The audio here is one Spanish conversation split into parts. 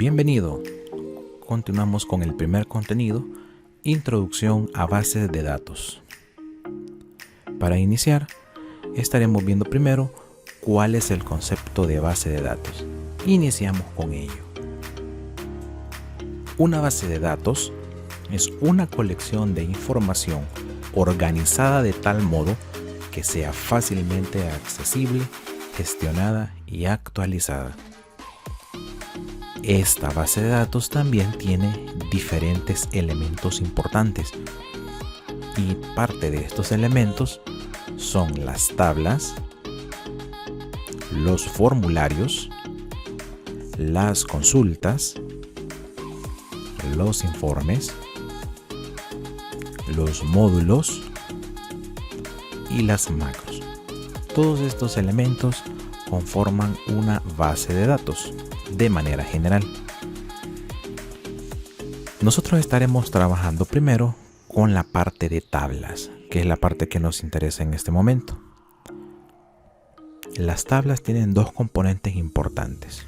Bienvenido. Continuamos con el primer contenido, Introducción a bases de datos. Para iniciar, estaremos viendo primero cuál es el concepto de base de datos. Iniciamos con ello. Una base de datos es una colección de información organizada de tal modo que sea fácilmente accesible, gestionada y actualizada. Esta base de datos también tiene diferentes elementos importantes y parte de estos elementos son las tablas, los formularios, las consultas, los informes, los módulos y las macros. Todos estos elementos conforman una base de datos de manera general. Nosotros estaremos trabajando primero con la parte de tablas, que es la parte que nos interesa en este momento. Las tablas tienen dos componentes importantes,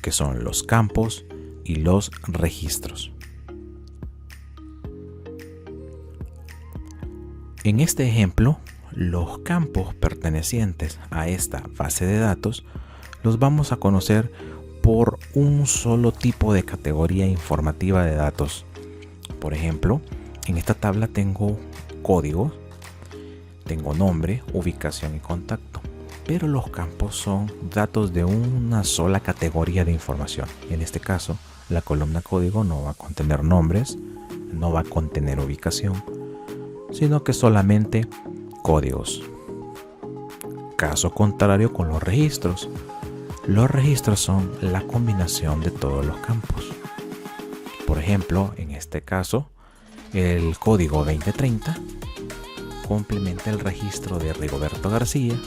que son los campos y los registros. En este ejemplo, los campos pertenecientes a esta base de datos los vamos a conocer por un solo tipo de categoría informativa de datos. Por ejemplo, en esta tabla tengo código, tengo nombre, ubicación y contacto, pero los campos son datos de una sola categoría de información. En este caso, la columna código no va a contener nombres, no va a contener ubicación, sino que solamente códigos. Caso contrario con los registros. Los registros son la combinación de todos los campos. Por ejemplo, en este caso, el código 2030 complementa el registro de Rigoberto García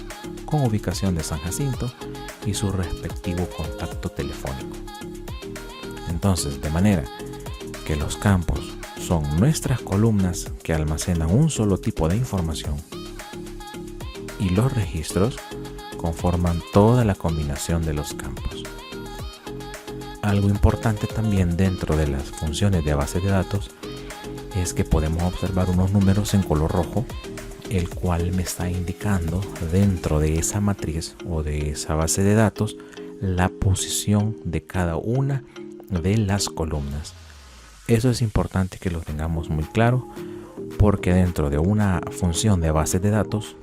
con ubicación de San Jacinto y su respectivo contacto telefónico. Entonces, de manera que los campos son nuestras columnas que almacenan un solo tipo de información y los registros conforman toda la combinación de los campos. Algo importante también dentro de las funciones de base de datos es que podemos observar unos números en color rojo, el cual me está indicando dentro de esa matriz o de esa base de datos la posición de cada una de las columnas. Eso es importante que lo tengamos muy claro, porque dentro de una función de base de datos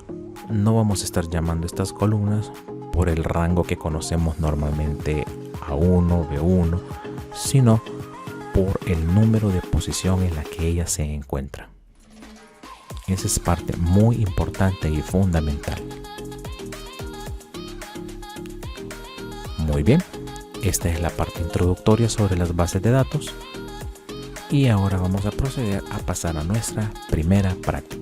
no vamos a estar llamando estas columnas por el rango que conocemos normalmente A1, B1, sino por el número de posición en la que ella se encuentra. Esa es parte muy importante y fundamental. Muy bien, esta es la parte introductoria sobre las bases de datos y ahora vamos a proceder a pasar a nuestra primera práctica.